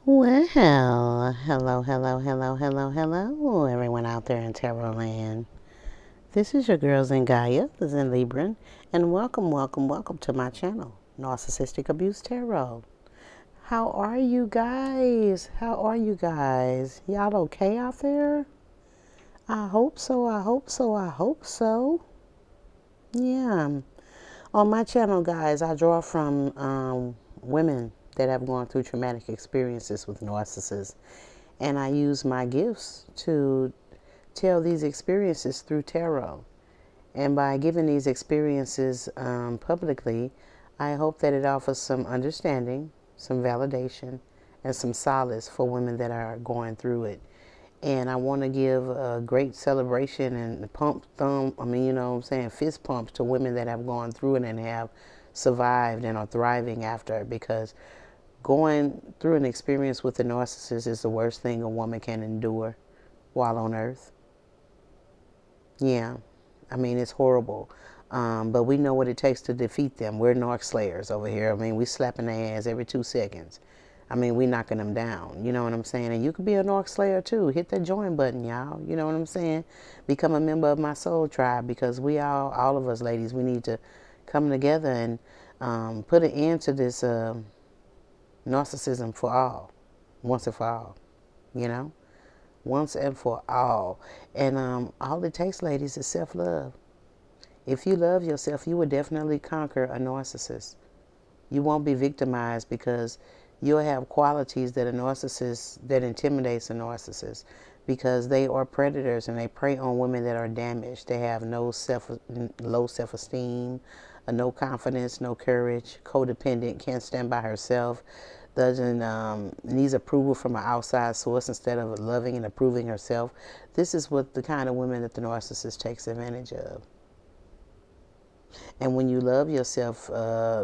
Well, hello, everyone out there in Tarot Land. This is your girls in Gaia, the Zen Libran, and welcome to my channel, Narcissistic Abuse Tarot. How are you guys? Y'all okay out there? I hope so. Yeah. On my channel, guys, I draw from women that have gone through traumatic experiences with narcissists. And I use my gifts to tell these experiences through tarot. And by giving these experiences publicly, I hope that it offers some understanding, some validation, and some solace for women that are going through it. And I want to give a great celebration and fist pumps to women that have gone through it and have survived and are thriving after, because going through an experience with a narcissist is the worst thing a woman can endure while on earth. Yeah, I mean, it's horrible. But we know what it takes to defeat them. We're narc slayers over here. I mean, we slapping their ass every 2 seconds. I mean, we knocking them down. You know what I'm saying? And you could be a narc slayer too. Hit that join button, y'all. You know what I'm saying? Become a member of my soul tribe, because we all of us ladies, we need to come together and put an end to this narcissism for all, once and for all. You know? Once and for all. And all it takes, ladies, is self-love. If you love yourself, you will definitely conquer a narcissist. You won't be victimized, because you'll have qualities that that intimidates a narcissist, because they are predators and they prey on women that are damaged. They have low self-esteem, no confidence, no courage, codependent, can't stand by herself, doesn't needs approval from an outside source instead of loving and approving herself. This is what the kind of women that the narcissist takes advantage of. And when you love yourself,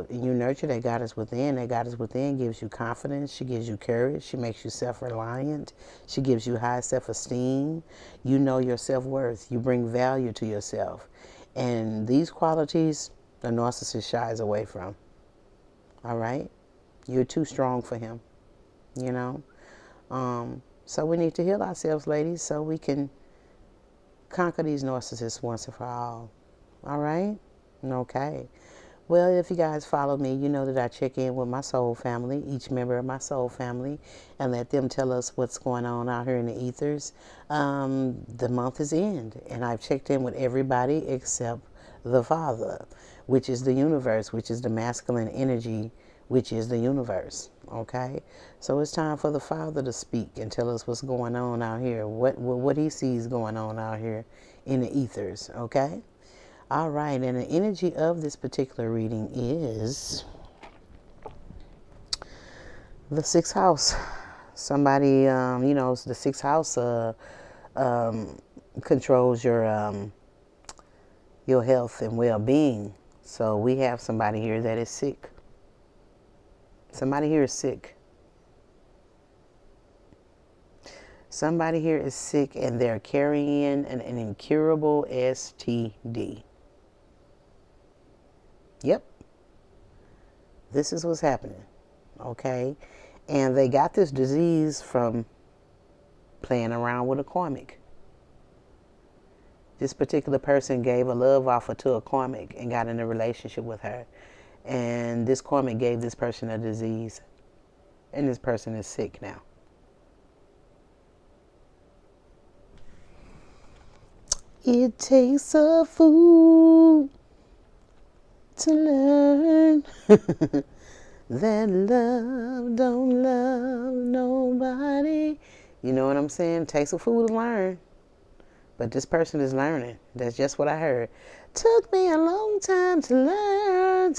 you nurture that goddess within. That goddess within gives you confidence. She gives you courage. She makes you self-reliant. She gives you high self-esteem. You know your self-worth. You bring value to yourself. And these qualities, the narcissist shies away from. All right? You're too strong for him, you know? So we need to heal ourselves, ladies, so we can conquer these narcissists once and for all. All right? Okay. Well, if you guys follow me, you know that I check in with my soul family, each member of my soul family, and let them tell us what's going on out here in the ethers. The month is end, and I've checked in with everybody except the Father, which is the universe, which is the masculine energy, which is the universe. Okay? So it's time for the Father to speak and tell us what's going on out here, what he sees going on out here in the ethers. Okay? All right, and the energy of this particular reading is the sixth house. Somebody, the sixth house controls your health and well-being. So we have somebody here that is sick. Somebody here is sick. Somebody here is sick, and they're carrying an incurable STD. Yep. This is what's happening. Okay? And they got this disease from playing around with a karmic. This particular person gave a love offer to a karmic and got in a relationship with her. And this karmic gave this person a disease. And this person is sick now. It takes a fool to learn that love don't love nobody. You know what I'm saying? Takes a fool to learn. But this person is learning. That's just what I heard. Took me a long time to learn.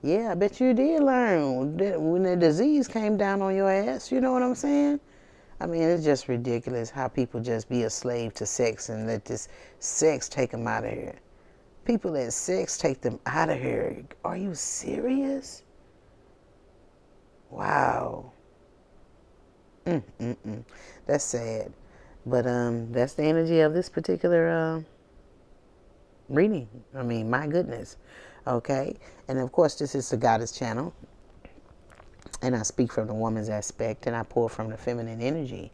Yeah, I bet you did learn when the disease came down on your ass. You know what I'm saying? I mean, it's just ridiculous how people just be a slave to sex and let this sex take them out of here. People let sex take them out of here. Are you serious? Wow. That's sad. But that's the energy of this particular reading. I mean, my goodness. Okay. And of course, this is the Goddess channel. And I speak from the woman's aspect, and I pull from the feminine energy.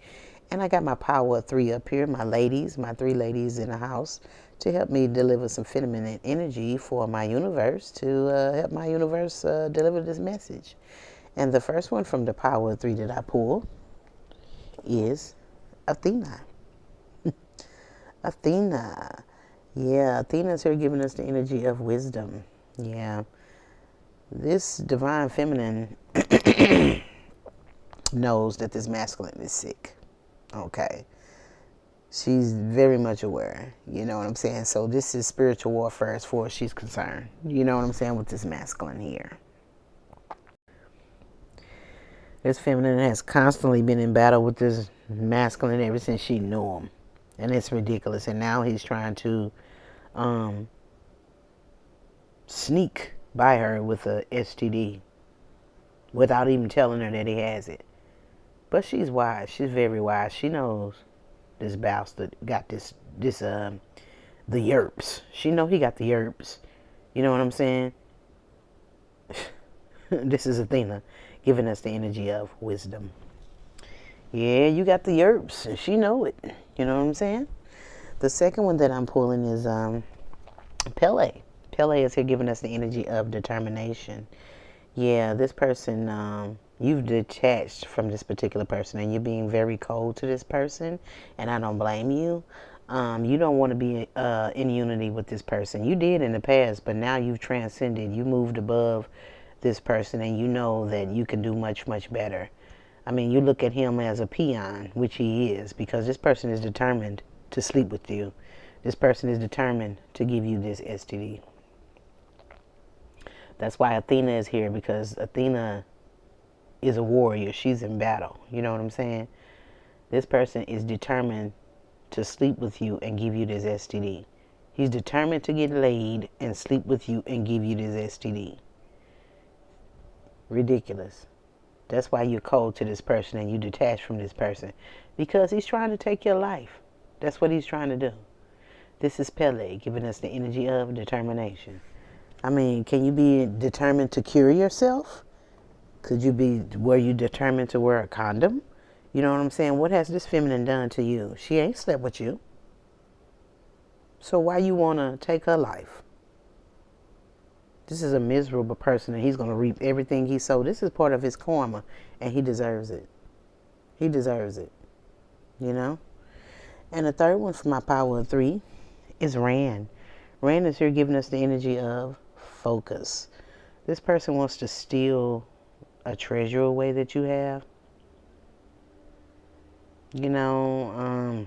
And I got my power of 3 up here, my ladies, my 3 ladies in the house, to help me deliver some feminine energy for my universe, to help my universe deliver this message. And the first one from the power of 3 that I pull is Athena. Athena. Yeah, Athena's here giving us the energy of wisdom. Yeah. This divine feminine knows that this masculine is sick. Okay. She's very much aware. You know what I'm saying? So this is spiritual warfare as far as she's concerned. You know what I'm saying with this masculine here. This feminine has constantly been in battle with this masculine ever since she knew him. And it's ridiculous. And now he's trying to sneak by her with a STD without even telling her that he has it. But she's wise. She's very wise. She knows this bastard got the yerps. She know he got the yerps. You know what I'm saying? This is Athena giving us the energy of wisdom. Yeah, you got the yerps, and she know it. You know what I'm saying? The second one that I'm pulling is Pele. Pele is here giving us the energy of determination. Yeah, this person, you've detached from this particular person, and you're being very cold to this person, and I don't blame you. You don't want to be in unity with this person. You did in the past, but now you've transcended. You moved above this person, and you know that you can do much, much better. I mean, you look at him as a peon, which he is, because this person is determined to sleep with you. This person is determined to give you this STD. That's why Athena is here, because Athena is a warrior. She's in battle. You know what I'm saying? This person is determined to sleep with you and give you this STD. He's determined to get laid and sleep with you and give you this STD. Ridiculous. That's why you're cold to this person and you detach from this person. Because he's trying to take your life. That's what he's trying to do. This is Pele giving us the energy of determination. I mean, can you be determined to cure yourself? Were you determined to wear a condom? You know what I'm saying? What has this feminine done to you? She ain't slept with you. So why you want to take her life? This is a miserable person, and he's going to reap everything he sowed. This is part of his karma, and he deserves it. He deserves it. You know? And the third one for my power of 3 is Rand. Rand is here giving us the energy of focus. This person wants to steal a treasure away that you have. You know,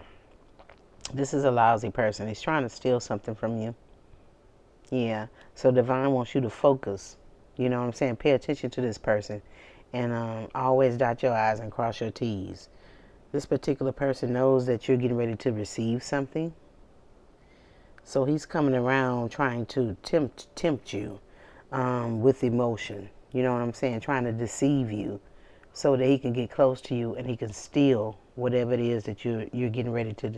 this is a lousy person. He's trying to steal something from you. Yeah. So Divine wants you to focus. You know what I'm saying? Pay attention to this person. And always dot your I's and cross your T's. This particular person knows that you're getting ready to receive something. So he's coming around trying to tempt you with emotion. You know what I'm saying? Trying to deceive you so that he can get close to you and he can steal whatever it is that you're getting ready to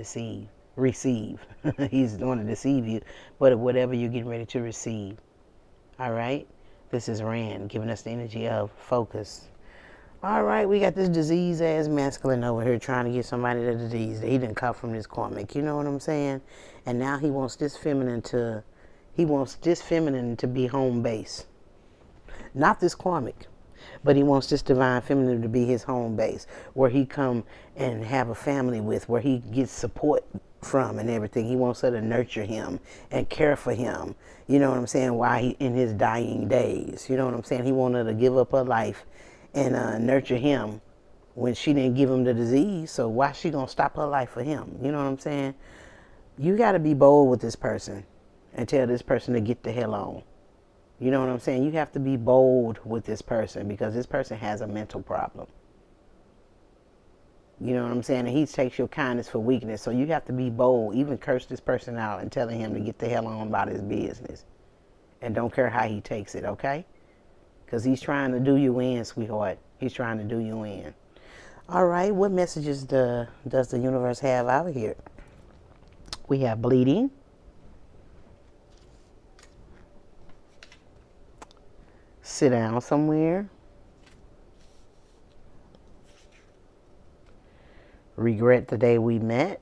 receive. He's going to deceive you, but whatever you're getting ready to receive. All right? This is Rand giving us the energy of focus. All right, we got this disease-ass masculine over here trying to get somebody the disease that he didn't cut from this karmic. You know what I'm saying? And now he wants this feminine to be home base. Not this karmic, but he wants this divine feminine to be his home base, where he come and have a family with, where he gets support from and everything. He wants her to nurture him and care for him. You know what I'm saying? While he in his dying days. You know what I'm saying? He wanted her to give up her life and nurture him when she didn't give him the disease. So why she gonna stop her life for him? You know what I'm saying? You got to be bold with this person and tell this person to get the hell on. You know what I'm saying? You have to be bold with this person because this person has a mental problem. You know what I'm saying? And he takes your kindness for weakness. So you have to be bold. Even curse this person out and telling him to get the hell on about his business. And don't care how he takes it, okay? Because he's trying to do you in, sweetheart. He's trying to do you in. All right, what messages does the universe have out here? We have bleeding. Sit down somewhere. Regret the day we met.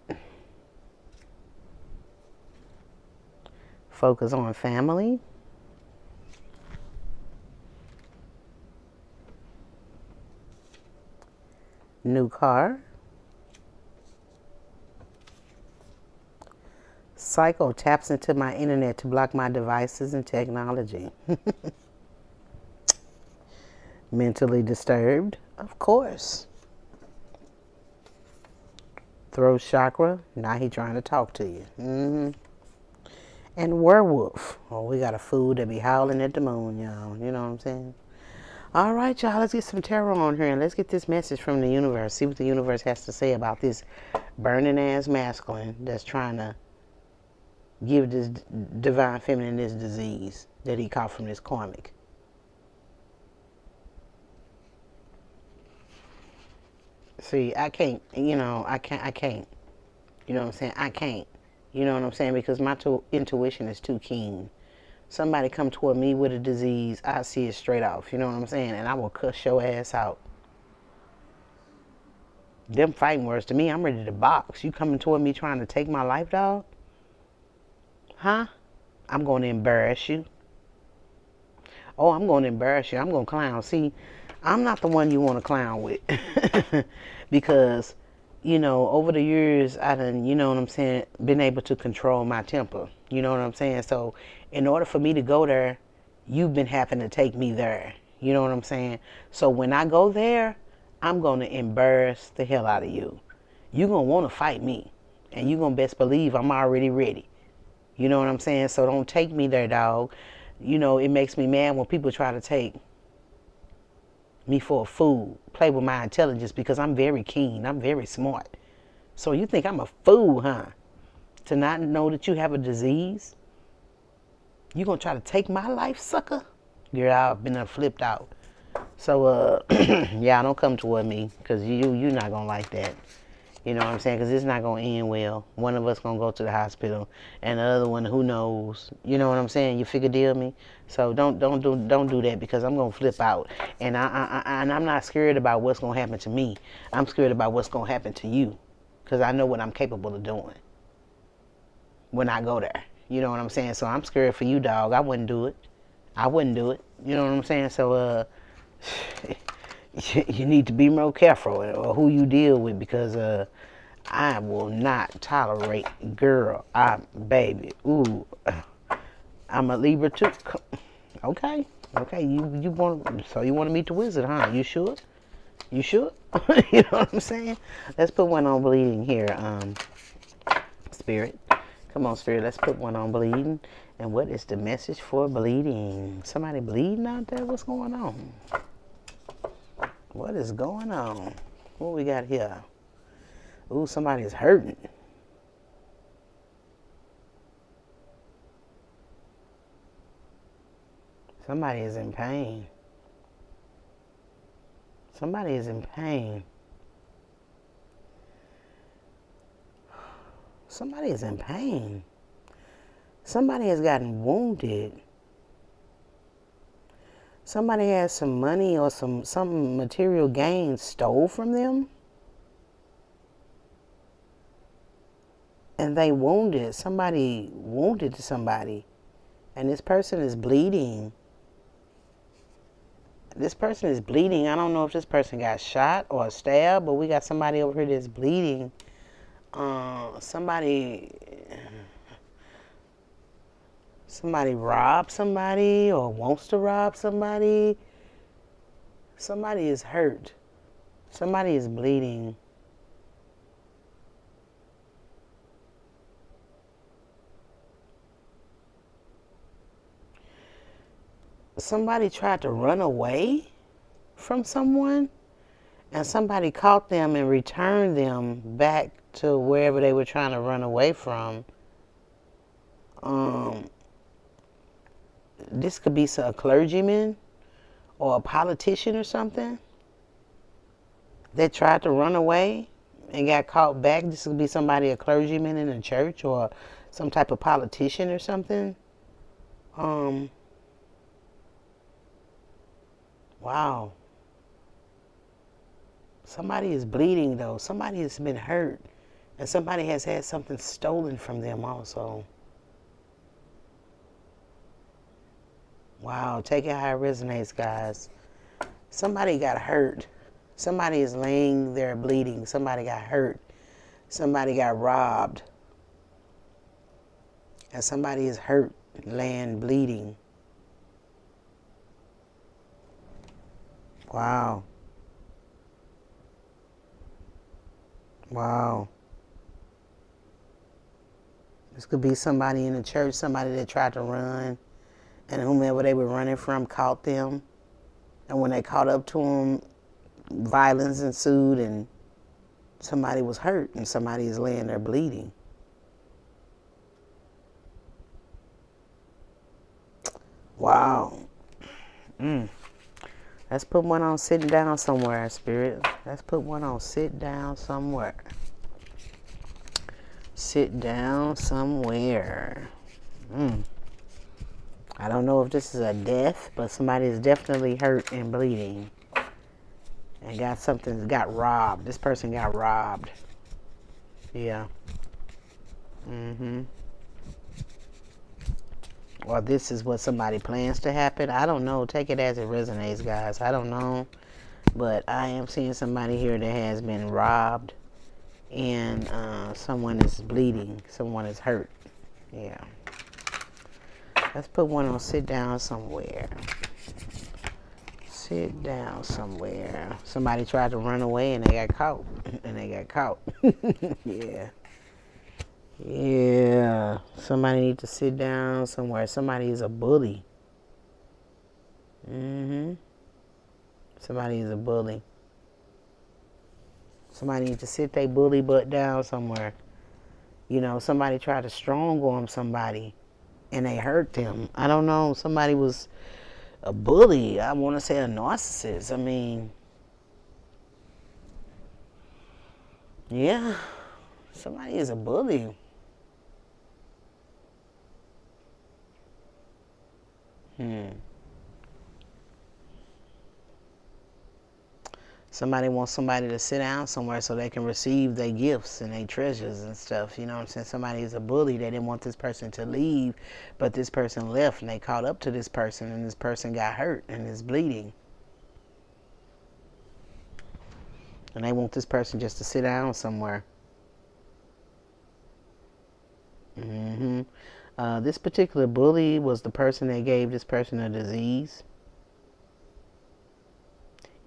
Focus on family. New car. Psycho taps into my internet to block my devices and technology. Mentally disturbed, of course. Throat chakra, now he trying to talk to you. And werewolf. Oh, we got a fool that be howling at the moon, y'all. You know what I'm saying? All right, y'all, let's get some tarot on here and let's get this message from the universe. See what the universe has to say about this burning ass masculine that's trying to give this divine feminine this disease that he caught from this karmic. See, I can't. You know what I'm saying? I can't. You know what I'm saying? Because my intuition is too keen. Somebody come toward me with a disease, I see it straight off. You know what I'm saying? And I will cuss your ass out. Them fighting words to me, I'm ready to box. You coming toward me trying to take my life, dog? Huh? I'm going to embarrass you. Oh, I'm going to embarrass you. I'm going to clown. See, I'm not the one you want to clown with. Because, you know, over the years, I done, you know what I'm saying, been able to control my temper. You know what I'm saying? So, in order for me to go there, you've been having to take me there. You know what I'm saying? So, when I go there, I'm going to embarrass the hell out of you. You're going to want to fight me. And you're going to best believe I'm already ready. You know what I'm saying? So don't take me there, dog. You know, it makes me mad when people try to take me for a fool, play with my intelligence, because I'm very keen. I'm very smart. So you think I'm a fool, huh? To not know that you have a disease? You gonna try to take my life, sucker? Girl, I've been flipped out. So, yeah, don't come toward me, because you're not gonna like that. You know what I'm saying? Because it's not going to end well. One of us going to go to the hospital, and the other one, who knows? You know what I'm saying? You figure deal me? So don't do that, because I'm going to flip out. And I'm not scared about what's going to happen to me. I'm scared about what's going to happen to you, because I know what I'm capable of doing when I go there. You know what I'm saying? So I'm scared for you, dog. I wouldn't do it. I wouldn't do it. You know what I'm saying? So, you need to be more careful or who you deal with, because I will not tolerate, girl. Baby, ooh, I'm a Libra too. Okay, you want, so you want to meet the wizard, huh? You sure? You sure? You know what I'm saying? Let's put one on bleeding here, Spirit. Come on, Spirit. Let's put one on bleeding. And what is the message for bleeding? Somebody bleeding out there? What's going on? What is going on? What we got here? Ooh, somebody is hurting. Somebody is in pain. Somebody is in pain. Somebody is in pain. Somebody has gotten wounded. Somebody has some money or some material gain stole from them. And they wounded. Somebody wounded somebody. And this person is bleeding. This person is bleeding. I don't know if this person got shot or stabbed, but we got somebody over here that's bleeding. Somebody robbed somebody or wants to rob somebody. Somebody is hurt. Somebody is bleeding. Somebody tried to run away from someone, and somebody caught them and returned them back to wherever they were trying to run away from. This could be a clergyman or a politician or something that tried to run away and got caught back. This could be somebody, a clergyman in a church, or some type of politician or something. Wow. Somebody is bleeding though. Somebody has been hurt. And somebody has had something stolen from them also. Wow, take it how it resonates, guys. Somebody got hurt. Somebody is laying there bleeding. Somebody got hurt. Somebody got robbed. And somebody is hurt, laying bleeding. Wow. Wow. This could be somebody in the church, somebody that tried to run, and whomever they were running from caught them. And when they caught up to them, violence ensued and somebody was hurt and somebody is laying there bleeding. Wow. Let's put one on sitting down somewhere, Spirit. Let's put one on sit down somewhere. Sit down somewhere. I don't know if this is a death, but somebody is definitely hurt and bleeding. And got robbed. This person got robbed. Yeah. Or this is what somebody plans to happen. I don't know. Take it as it resonates, guys. I don't know. But I am seeing somebody here that has been robbed. And someone is bleeding. Someone is hurt. Yeah. Let's put one on sit down somewhere. Sit down somewhere. Somebody tried to run away and they got caught. Yeah. Yeah. Somebody needs to sit down somewhere. Somebody is a bully. Somebody is a bully. Somebody needs to sit their bully butt down somewhere. You know, somebody tried to strong arm somebody and they hurt them. I don't know. Somebody was a bully. I want to say a narcissist. I mean, yeah. Somebody is a bully. Somebody wants somebody to sit down somewhere so they can receive their gifts and their treasures and stuff. You know what I'm saying? Somebody is a bully. They didn't want this person to leave, but this person left and they caught up to this person and this person got hurt and is bleeding. And they want this person just to sit down somewhere. This particular bully was the person that gave this person a disease.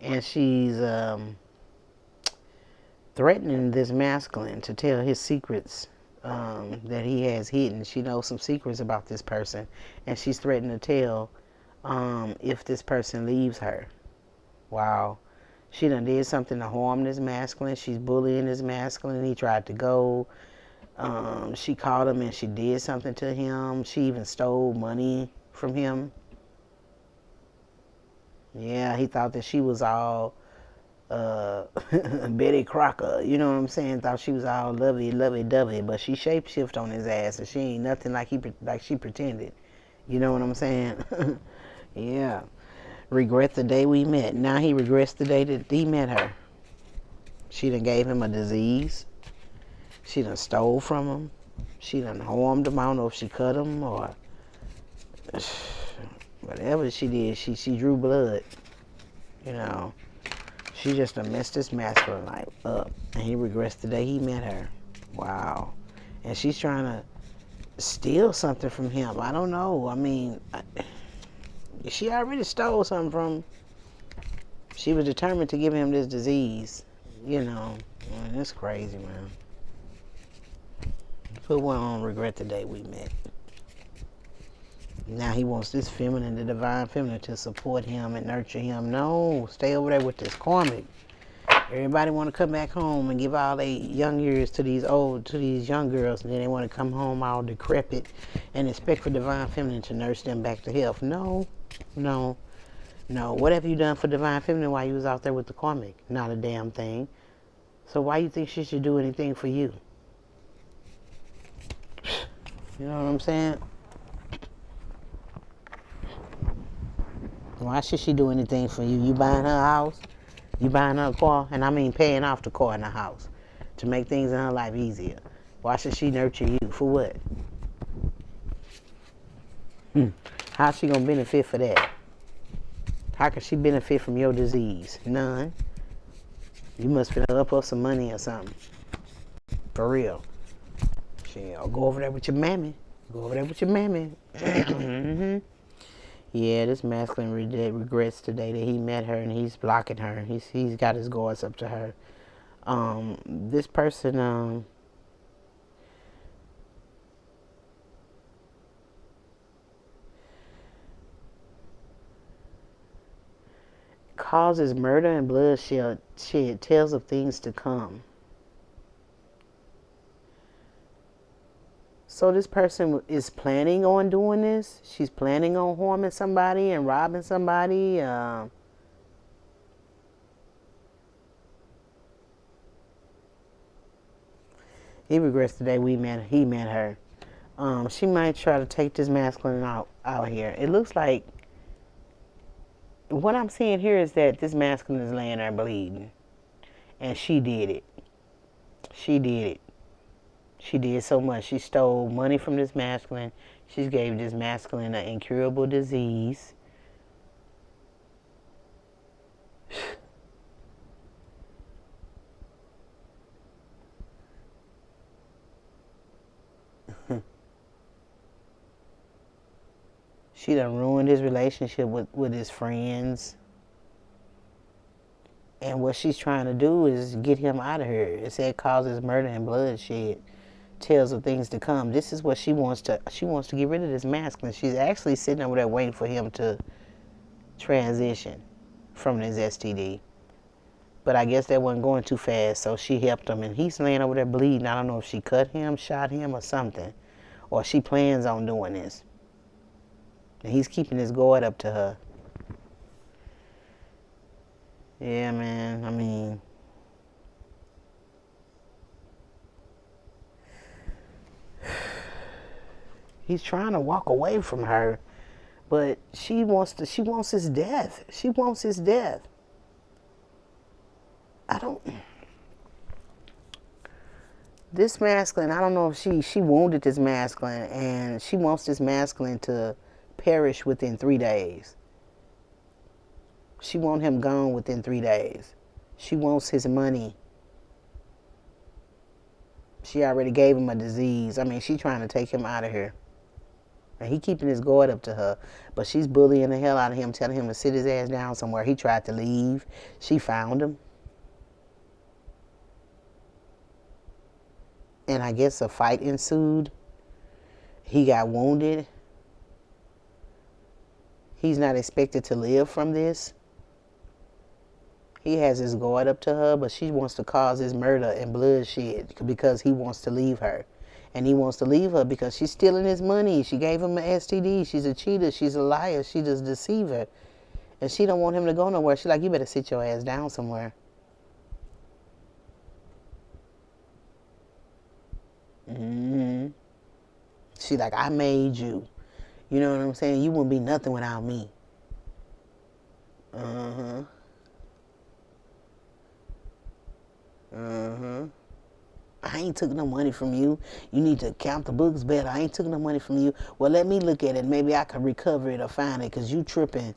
And she's threatening this masculine to tell his secrets that he has hidden. She knows some secrets about this person. And she's threatening to tell if this person leaves her. Wow. She done did something to harm this masculine. She's bullying this masculine. He tried to go. She caught him and she did something to him. She even stole money from him. Yeah, he thought that she was all Betty Crocker, you know what I'm saying? Thought she was all lovey-dovey, but she shapeshift on his ass, and she ain't nothing like she pretended. You know what I'm saying? Yeah. Regret the day we met. Now he regrets the day that he met her. She done gave him a disease. She done stole from him. She done harmed him. I don't know if she cut him or whatever she did. She drew blood. You know. She just done messed this masculine life up. And he regrets the day he met her. Wow. And she's trying to steal something from him. I don't know. I mean, she already stole something from him. She was determined to give him this disease. You know. Man, that's crazy, man. Put one on regret the day we met. Now he wants this feminine, the divine feminine, to support him and nurture him. No, stay over there with this karmic. Everybody want to come back home and give all their young years to these young girls, and then they want to come home all decrepit and expect for divine feminine to nurse them back to health. No. What have you done for divine feminine while you was out there with the karmic? Not a damn thing. So why you think she should do anything for you? You know what I'm saying? Why should she do anything for you? You buying her house? You buying her a car, and I mean paying off the car in the house to make things in her life easier. Why should she nurture you? For what? How's she gonna benefit for that? How can she benefit from your disease? None. You must finna up her some money or something. For real. I'll go over there with your mammy. Go over there with your mammy. Mm-hmm. Yeah, this masculine regrets today that he met her and he's blocking her. He's got his guards up to her. This person causes murder and bloodshed, tales of things to come. So this person is planning on doing this. She's planning on harming somebody and robbing somebody. He regrets the day he met her. She might try to take this masculine out here. It looks like what I'm seeing here is that this masculine is laying there bleeding, and she did it. She did it. She did so much. She stole money from this masculine. She gave this masculine an incurable disease. She done ruined his relationship with his friends. And what she's trying to do is get him out of here. It said causes murder and bloodshed. Tales of things to come. This is what she wants to get rid of this masculine. She's actually sitting over there waiting for him to transition from this STD. But I guess that wasn't going too fast, so she helped him, and he's laying over there bleeding. I don't know if she cut him, shot him, or something, or she plans on doing this. And he's keeping his guard up to her. Yeah, man, I mean, he's trying to walk away from her, but she wants his death. She wants his death. This masculine, I don't know if she wounded this masculine, and she wants this masculine to perish within 3 days. She wants him gone within 3 days. She wants his money. She already gave him a disease. I mean, she's trying to take him out of here. And he keeping his guard up to her. But she's bullying the hell out of him, telling him to sit his ass down somewhere. He tried to leave. She found him. And I guess a fight ensued. He got wounded. He's not expected to live from this. He has his guard up to her, but she wants to cause his murder and bloodshed because he wants to leave her. And he wants to leave her because she's stealing his money. She gave him an STD. She's a cheater. She's a liar. She's a deceiver. And she don't want him to go nowhere. She's like, you better sit your ass down somewhere. Mm-hmm. She like, I made you. You know what I'm saying? You wouldn't be nothing without me. Uh-huh. Uh-huh. I ain't took no money from you. You need to count the books better. I ain't took no money from you. Well, let me look at it. Maybe I can recover it or find it because you tripping.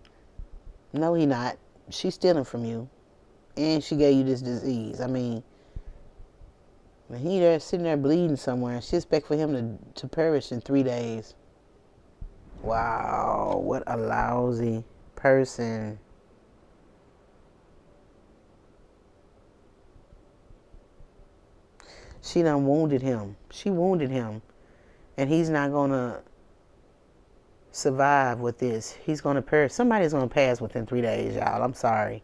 No, he not. She's stealing from you. And she gave you this disease. I mean, he there sitting there bleeding somewhere. She expect for him to perish in 3 days. Wow, what a lousy person. She done wounded him. She wounded him. And he's not going to survive with this. He's going to perish. Somebody's going to pass within 3 days, y'all. I'm sorry.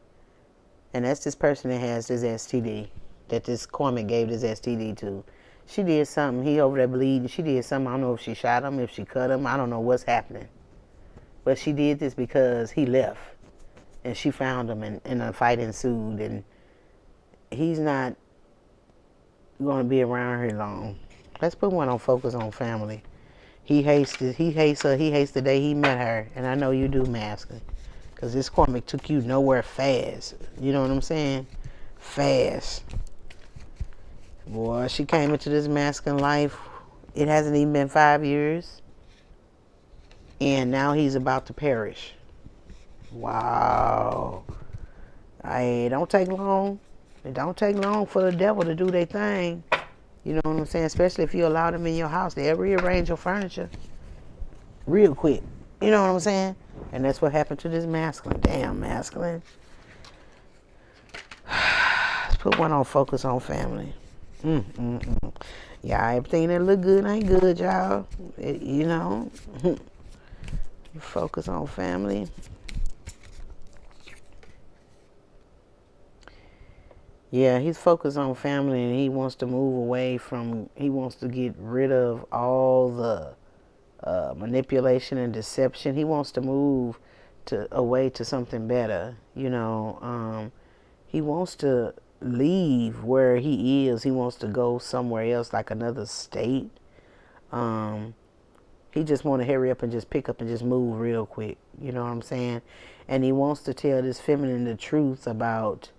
And that's this person that has this STD, that this Karmic gave this STD to. She did something. He over there bleeding. She did something. I don't know if she shot him, if she cut him. I don't know what's happening. But she did this because he left. And she found him, and a fight ensued. And he's not going to be around here long. Let's put one on focus on family. He hates her. He hates the day he met her. And I know you do, masculine. Because this karmic took you nowhere fast. You know what I'm saying? Fast. Boy, she came into this masculine life. It hasn't even been 5 years. And now he's about to perish. Wow. It don't take long. It don't take long for the devil to do their thing. You know what I'm saying? Especially if you allow them in your house. They'll rearrange your furniture real quick. You know what I'm saying? And that's what happened to this masculine. Damn, masculine. Let's put one on focus on family. Yeah, everything that look good ain't good, y'all. You know. Focus on family. Yeah, he's focused on family, and he wants to move away from, he wants to get rid of all the manipulation and deception. He wants to move away to something better. You know, he wants to leave where he is. He wants to go somewhere else, like another state. He just want to hurry up and just pick up and just move real quick. You know what I'm saying? And he wants to tell this feminine the truth about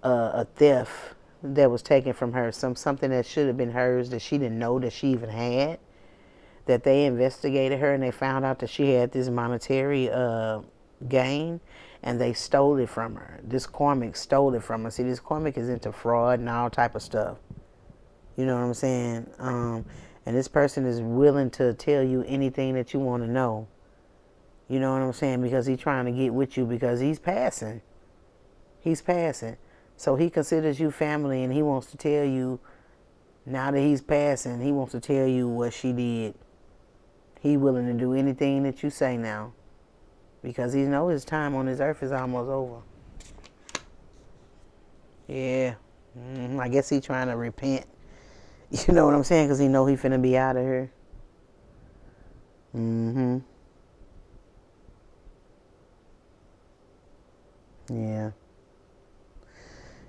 a theft that was taken from her, something that should have been hers that she didn't know that she even had. That they investigated her and they found out that she had this monetary gain, and they stole it from her. This karmic stole it from her. See, this karmic is into fraud and all type of stuff. You know what I'm saying? And this person is willing to tell you anything that you want to know. You know what I'm saying? Because he's trying to get with you, because he's passing. He's passing. So he considers you family, and he wants to tell you, now that he's passing, he wants to tell you what she did. He willing to do anything that you say now, because he knows his time on this earth is almost over. Yeah. I guess he's trying to repent. You know what I'm saying? Because he know he finna be out of here. Yeah.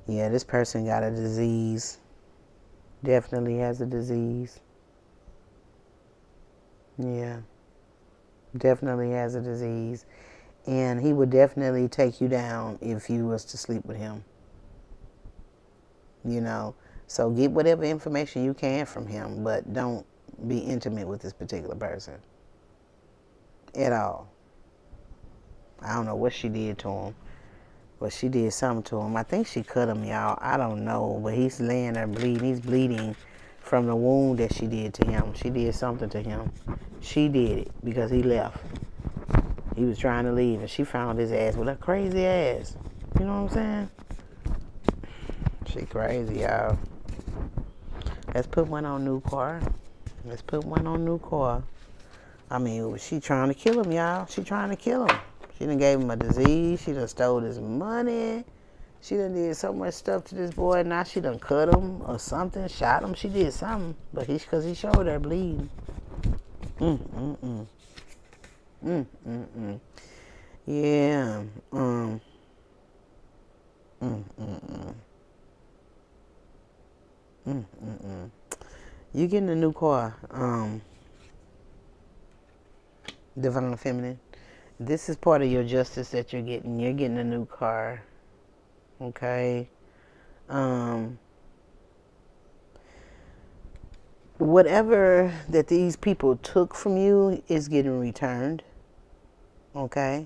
Yeah, this person got a disease. Definitely has a disease. Yeah. Definitely has a disease. And he would definitely take you down if you was to sleep with him. You know. So get whatever information you can from him, but don't be intimate with this particular person. At all. I don't know what she did to him. But she did something to him. I think she cut him, y'all. I don't know. But he's laying there bleeding. He's bleeding from the wound that she did to him. She did something to him. She did it because he left. He was trying to leave, and she found his ass with a crazy ass. You know what I'm saying? She crazy, y'all. Let's put one on new car. Let's put one on new car. I mean, she trying to kill him, y'all. She trying to kill him. She done gave him a disease. She done stole his money. She done did so much stuff to this boy. Now she done cut him or something, shot him. She did something. But because he showed her bleeding. Yeah. You getting a new car. Divine Feminine. This is part of your justice that you're getting. You're getting a new car. Okay. Whatever that these people took from you is getting returned. Okay.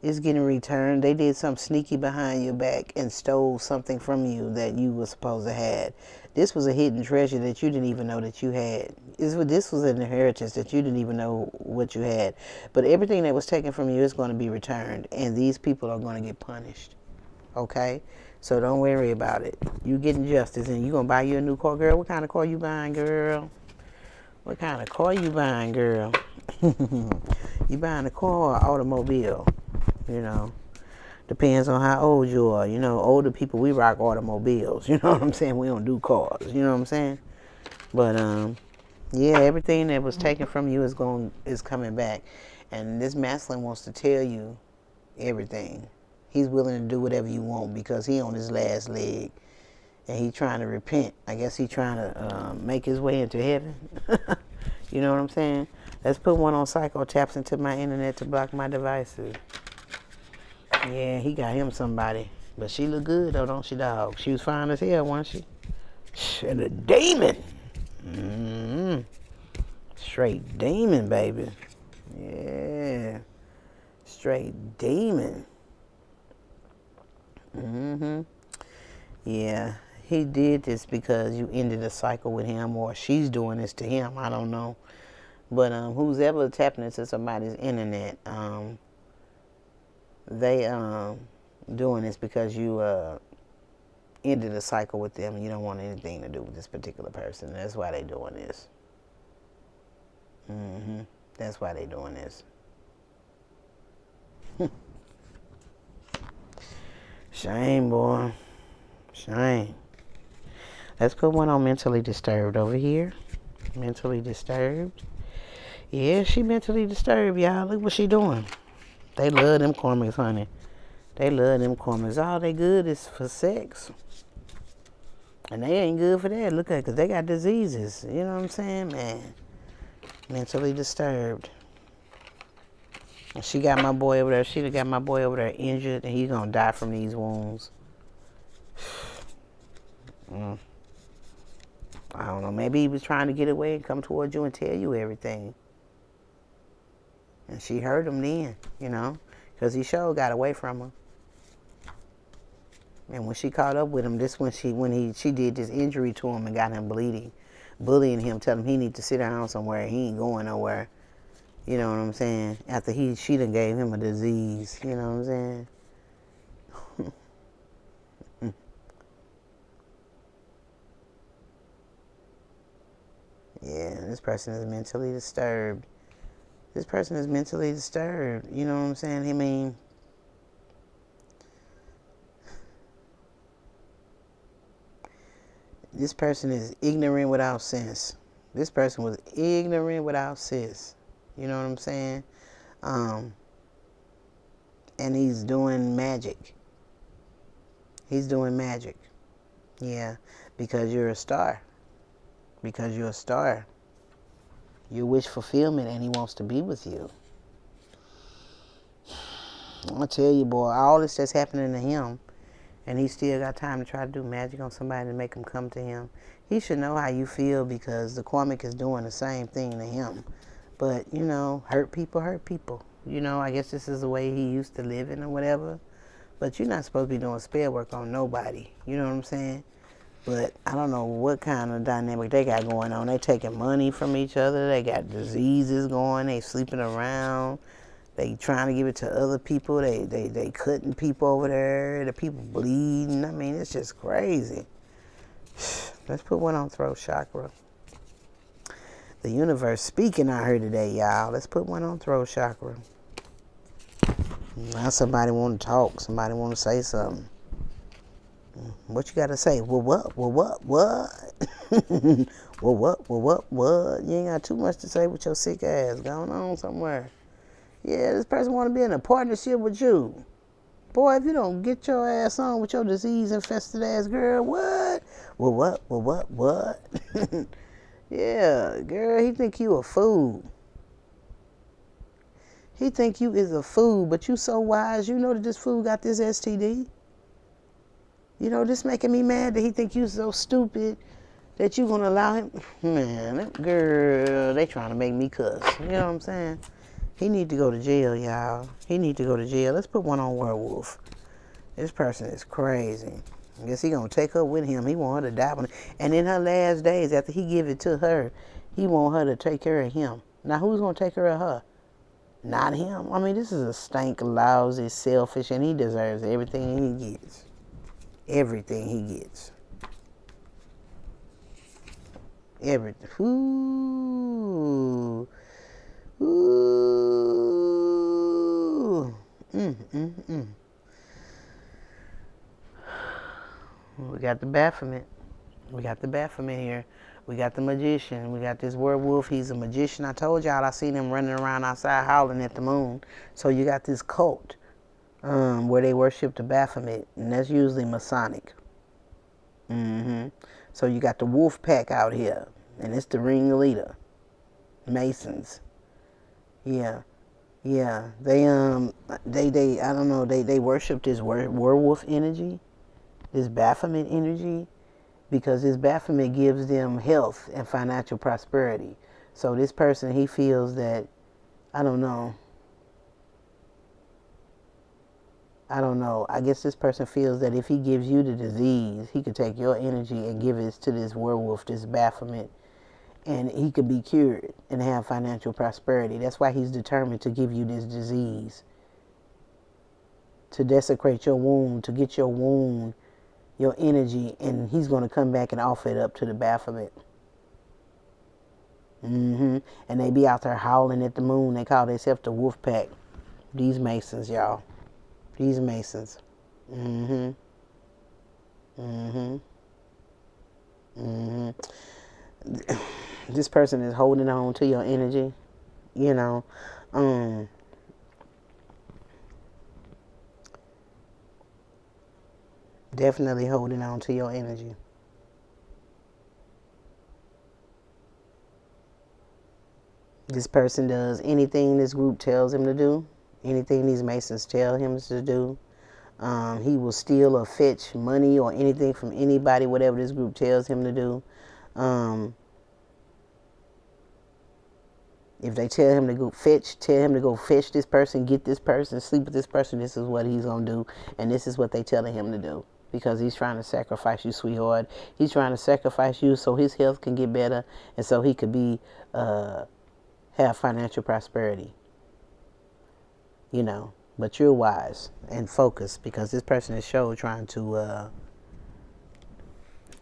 It's getting returned. They did something sneaky behind your back and stole something from you that you were supposed to have. This was a hidden treasure that you didn't even know that you had. This was an inheritance that you didn't even know what you had. But everything that was taken from you is going to be returned. And these people are going to get punished. Okay? So don't worry about it. You getting justice, and you going to buy you a new car, girl. What kind of car you buying, girl? What kind of car you buying, girl? You buying a car or automobile? You know, depends on how old you are. You know, older people, we rock automobiles. You know what I'm saying? We don't do cars. You know what I'm saying? But yeah, everything that was taken from you is coming back, and this masculine wants to tell you everything. He's willing to do whatever you want because he on his last leg, and he trying to repent. I guess he trying to make his way into heaven. You know what I'm saying? Let's put one on Psycho Taps into my internet to block my devices. Yeah, he got him somebody. But she look good though, don't she, dog? She was fine as hell, wasn't she? And a demon. Mm-hmm. Straight demon, baby. Yeah. Straight demon. Mm-hmm. Yeah. He did this because you ended a cycle with him, or she's doing this to him. I don't know. But who's ever tapping into somebody's internet, they doing this because you ended a cycle with them and you don't want anything to do with this particular person. That's why they doing this. That's why they doing this. Shame, boy. Shame. Let's put one on mentally disturbed over here. Mentally disturbed. Yeah, she mentally disturbed, y'all. Look what she doing. They love them Karmics, honey. They love them Karmics. All they good is for sex. And they ain't good for that. Look at it, because they got diseases. You know what I'm saying? Man. Mentally disturbed. And she got my boy over there. She got my boy over there injured, and he's going to die from these wounds. I don't know. Maybe he was trying to get away and come towards you and tell you everything. And she heard him then, you know, because he sure got away from her. And when she caught up with him, this when she did this injury to him and got him bleeding, bullying him, telling him he need to sit down somewhere. He ain't going nowhere. You know what I'm saying? After she done gave him a disease. You know what I'm saying? Yeah, this person is mentally disturbed. This person is mentally disturbed. You know what I'm saying? I mean, this person is ignorant without sense. This person was ignorant without sense. You know what I'm saying? And he's doing magic. He's doing magic. Yeah, because you're a star. Because you're a star. You wish fulfillment and he wants to be with you. I'll tell you, boy, all this that's happening to him, and he still got time to try to do magic on somebody to make him come to him. He should know how you feel, because the Karmic is doing the same thing to him. But, you know, hurt people hurt people. You know, I guess this is the way he used to live in or whatever. But you're not supposed to be doing spell work on nobody. You know what I'm saying? But I don't know what kind of dynamic they got going on. They taking money from each other. They got diseases going. They sleeping around. They trying to give it to other people. They cutting people over there. The people bleeding. I mean, it's just crazy. Let's put one on throat chakra. The universe speaking out here today, y'all. Let's put one on throat chakra. Now somebody want to talk. Somebody want to say something. What you got to say? Well, what? Well, what? Well, what? You ain't got too much to say with your sick ass going on somewhere. Yeah, this person want to be in a partnership with you. Boy, if you don't get your ass on with your disease-infested ass girl, what? Well, what? Yeah, girl, he think you a fool. He think you is a fool, but you so wise. You know that this fool got this STD. You know, this making me mad that he think you so stupid that you gonna allow him. Man, that girl, they trying to make me cuss. You know what I'm saying? He need to go to jail, y'all. He need to go to jail. Let's put one on werewolf. This person is crazy. I guess he gonna take her with him. He want her to die. And in her last days, after he give it to her, he want her to take care of him. Now, who's gonna take care of her? Not him. I mean, this is a stank, lousy, selfish, and he deserves everything he gets. Everything he gets. Everything. Ooh. We got the Baphomet. We got the Baphomet here. We got the magician. We got this werewolf. He's a magician. I told y'all I seen him running around outside howling at the moon. So you got this cult where they worship the Baphomet, and that's usually Masonic. So you got the wolf pack out here, and it's the ringleader. Masons. Yeah. Yeah, they I don't know, they worship this werewolf energy, this Baphomet energy, because this Baphomet gives them health and financial prosperity. So this person, he feels that, I don't know, I guess this person feels that if he gives you the disease, he could take your energy and give it to this werewolf, this Baphomet, and he could be cured and have financial prosperity. That's why he's determined to give you this disease, to desecrate your wound, to get your wound, your energy, and he's going to come back and offer it up to the Baphomet. And they be out there howling at the moon. They call themselves the wolf pack. These Masons, y'all. These Masons. Mm-hmm. Mm-hmm. Mm-hmm. This person is holding on to your energy, you know. Um, Definitely holding on to your energy. This person does anything this group tells him to do, anything these Masons tell him to do. He will steal or fetch money or anything from anybody, whatever this group tells him to do. Um, if they tell him to tell him to go fetch this person, get this person, sleep with this person, this is what he's going to do. And this is what they telling him to do. Because he's trying to sacrifice you, sweetheart. He's trying to sacrifice you so his health can get better and so he could have financial prosperity. You know, but you're wise and focused because this person is trying to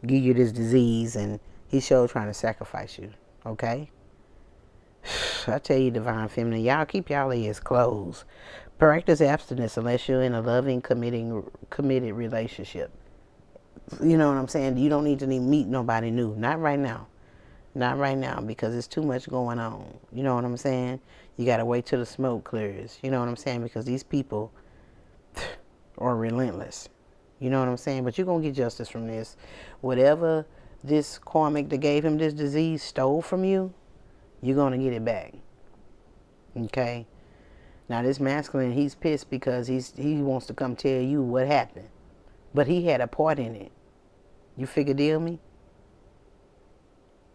give you this disease, and he's trying to sacrifice you. Okay? I tell you, divine feminine, y'all keep y'all ears closed. Practice abstinence unless you're in a loving, committed relationship. You know what I'm saying? You don't need to meet nobody new. Not right now. Not right now because there's too much going on. You know what I'm saying? You got to wait till the smoke clears. You know what I'm saying? Because these people are relentless. You know what I'm saying? But you're going to get justice from this. Whatever this karmic that gave him this disease stole from you, you're going to get it back. Okay? Now this masculine, he's pissed because he wants to come tell you what happened. But he had a part in it. You figure deal me?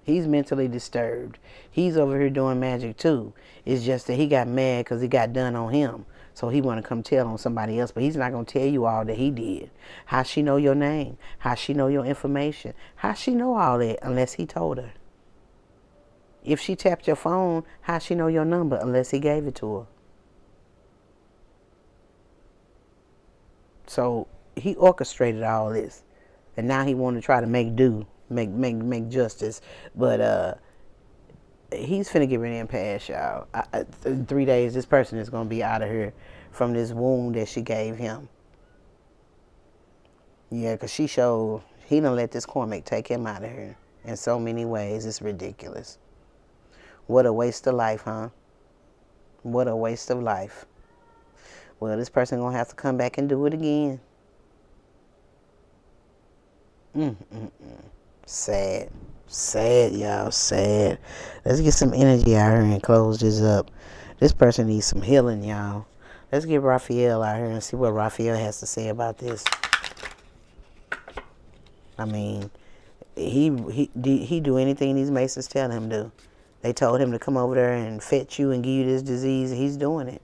He's mentally disturbed. He's over here doing magic too. It's just that he got mad because it got done on him. So he want to come tell on somebody else, but he's not going to tell you all that he did. How she know your name? How she know your information? How she know all that unless he told her? If she tapped your phone, how she know your number unless he gave it to her? So he orchestrated all this. And now he want to try to make justice. But he's finna get ready and pass, y'all. In 3 days, this person is gonna be out of here from this wound that she gave him. Yeah, cause he done let this karmic take him out of here in so many ways. It's ridiculous. What a waste of life, huh? What a waste of life. Well, this person gonna have to come back and do it again. Sad. Sad, y'all. Sad. Let's get some energy out here and close this up. This person needs some healing, y'all. Let's get Raphael out here and see what Raphael has to say about this. I mean, he do anything these Masons tell him to. They told him to come over there and fetch you and give you this disease. He's doing it.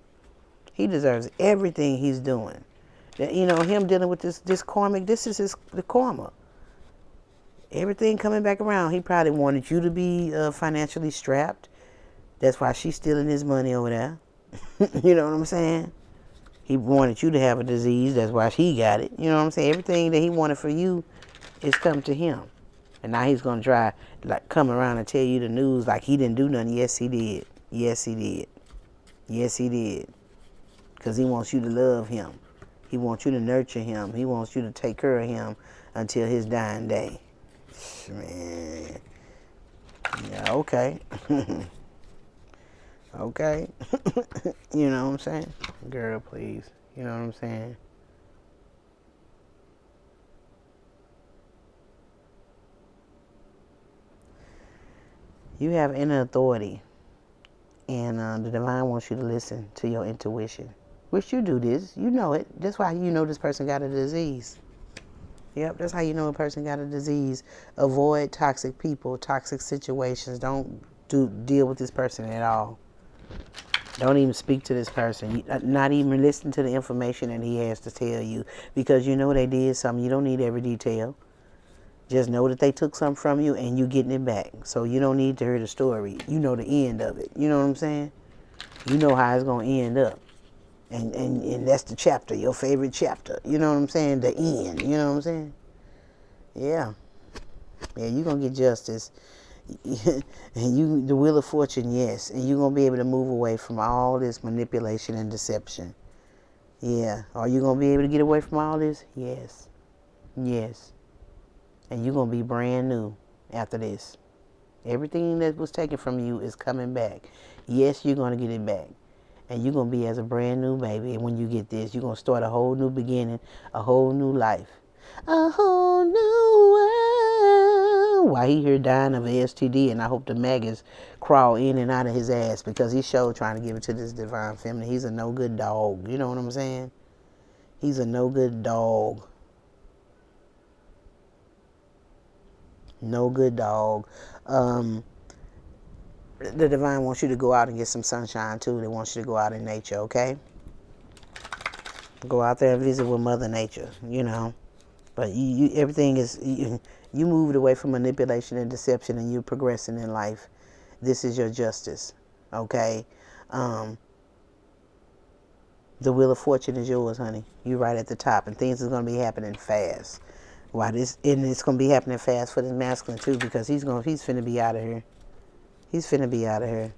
He deserves everything he's doing. You know, him dealing with this karmic, this is the karma. Everything coming back around. He probably wanted you to be financially strapped. That's why she's stealing his money over there. You know what I'm saying? He wanted you to have a disease. That's why he got it. You know what I'm saying? Everything that he wanted for you is come to him. And now he's going to try, like, come around and tell you the news like he didn't do nothing. Yes, he did. Yes, he did. Yes, he did. Because he wants you to love him. He wants you to nurture him. He wants you to take care of him until his dying day. Man. Yeah, okay. Okay. You know what I'm saying? Girl, please. You know what I'm saying? You have inner authority. And the divine wants you to listen to your intuition. Which you do this. You know it. That's why you know this person got a disease. Yep, that's how you know a person got a disease. Avoid toxic people, toxic situations. Don't deal with this person at all. Don't even speak to this person. Not even listen to the information that he has to tell you. Because you know they did something. You don't need every detail. Just know that they took something from you and you getting it back. So you don't need to hear the story. You know the end of it. You know what I'm saying? You know how it's going to end up. And that's the chapter, your favorite chapter. You know what I'm saying? The end. You know what I'm saying? Yeah. Yeah, you're going to get justice. And you, the wheel of fortune, yes. And you're going to be able to move away from all this manipulation and deception. Yeah. Are you going to be able to get away from all this? Yes. Yes. And you're going to be brand new after this. Everything that was taken from you is coming back. Yes, you're going to get it back. And you're going to be as a brand new baby. And when you get this, you're going to start a whole new beginning, a whole new life. A whole new world. While he here dying of a STD, and I hope the maggots crawl in and out of his ass because he's sure trying to give it to this divine feminine. He's a no good dog. You know what I'm saying? He's a no good dog. No good dog. The divine wants you to go out and get some sunshine too. They want you to go out in nature, okay? Go out there and visit with Mother Nature, you know. But everything is, you moved away from manipulation and deception and you're progressing in life. This is your justice, okay? The wheel of fortune is yours, honey. You're right at the top and things is going to be happening fast. And it's going to be happening fast for this masculine too because he's finna be out of here. He's finna be out of here.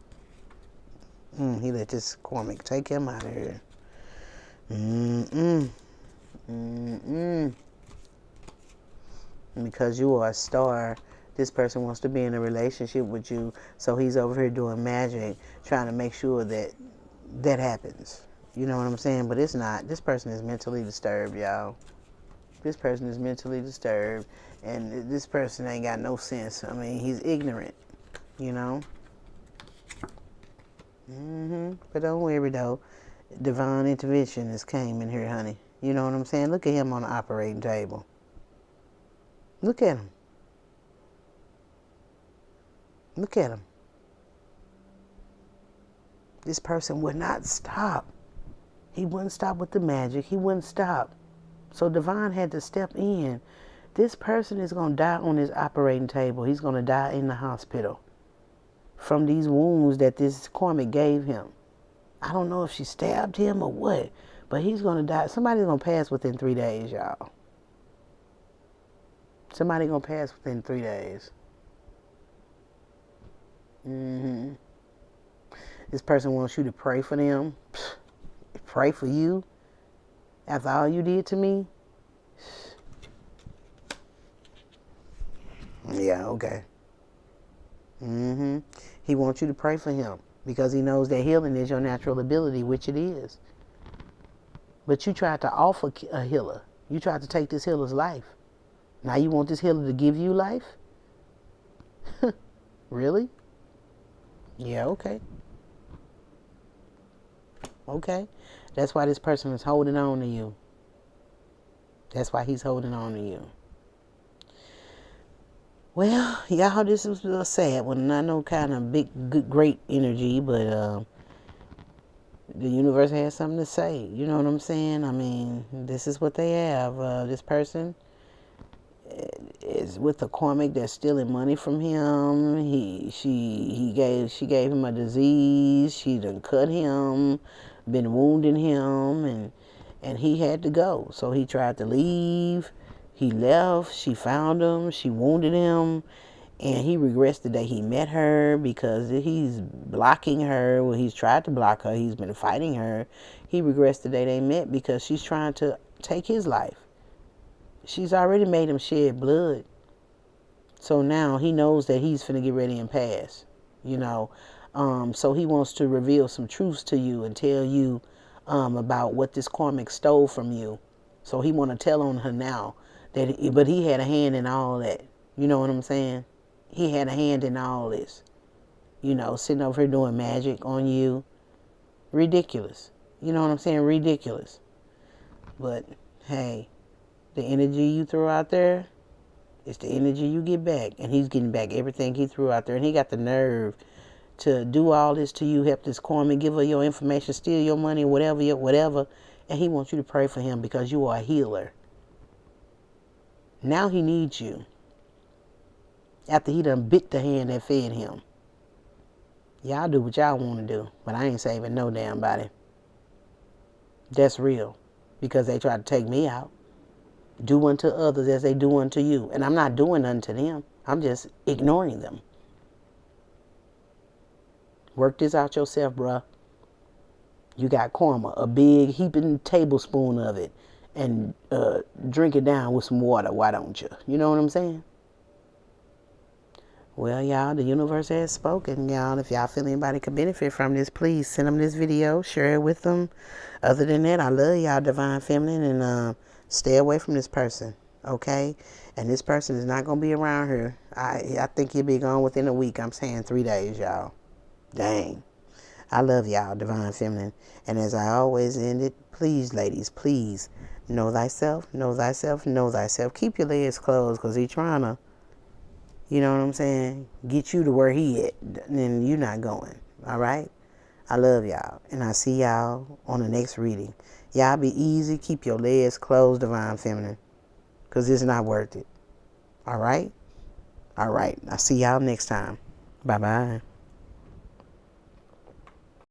He let this Karmic take him out of here. Because you are a star, this person wants to be in a relationship with you, so he's over here doing magic, trying to make sure that that happens. You know what I'm saying? But it's not. This person is mentally disturbed, y'all. This person is mentally disturbed, and this person ain't got no sense. I mean, he's ignorant, you know? But don't worry, though. Divine intervention has came in here, honey. You know what I'm saying? Look at him on the operating table. Look at him. Look at him. This person would not stop. He wouldn't stop with the magic. He wouldn't stop. So Divine had to step in. This person is going to die on his operating table. He's going to die in the hospital from these wounds that this Karmic gave him. I don't know if she stabbed him or what, but he's going to die. Somebody's going to pass within 3 days, y'all. Somebody going to pass within 3 days. This person wants you to pray for them. Pray for you after all you did to me. Yeah, okay. He wants you to pray for him because he knows that healing is your natural ability, which it is. But you tried to offer a healer. You tried to take this healer's life. Now you want this healer to give you life? Really? Yeah, okay. Okay. That's why this person is holding on to you. That's why he's holding on to you. Well, y'all, this was a sad one. I know kind of big, good, great energy, but the universe has something to say. You know what I'm saying? I mean, this is what they have. This person is with a Karmic that's stealing money from him. She gave him a disease. She done cut him, been wounding him, and he had to go. So he tried to leave. He left. She found him. She wounded him. And he regrets the day he met her because he's blocking her. Well, he's tried to block her. He's been fighting her. He regrets the day they met because she's trying to take his life. She's already made him shed blood. So now he knows that he's finna get ready and pass. You know. So he wants to reveal some truths to you and tell you about what this Karmic stole from you. So he want to tell on her now. But he had a hand in all that. You know what I'm saying? He had a hand in all this. you know, sitting over here doing magic on you. Ridiculous. You know what I'm saying? Ridiculous. But hey, the energy you throw out there, it's the energy you get back. And he's getting back everything he threw out there. And he got the nerve to do all this to you, help this Karmic, give her your information, steal your money, whatever. And he wants you to pray for him because you are a healer. Now he needs you. After he done bit the hand that fed him. Y'all do what y'all want to do. But I ain't saving no damn body. That's real. Because they try to take me out. Do unto others as they do unto you. And I'm not doing unto them. I'm just ignoring them. Work this out yourself, bruh. You got karma, a big heaping tablespoon of it. And drink it down with some water. Why don't you? You know what I'm saying? Well, y'all, the universe has spoken, y'all. If y'all feel anybody could benefit from this, please send them this video. Share it with them. Other than that, I love y'all, Divine Feminine. And stay away from this person, okay? And this person is not going to be around here. I think he'll be gone within a week. I'm saying 3 days, y'all. Dang. I love y'all, Divine Feminine. And as I always end it, please, ladies, please, know thyself, know thyself, know thyself. Keep your legs closed because he's trying to, you know what I'm saying, get you to where he at. And you're not going, all right? I love y'all. And I see y'all on the next reading. Y'all be easy. Keep your legs closed, Divine Feminine, because it's not worth it. All right? All right. I see y'all next time. Bye-bye.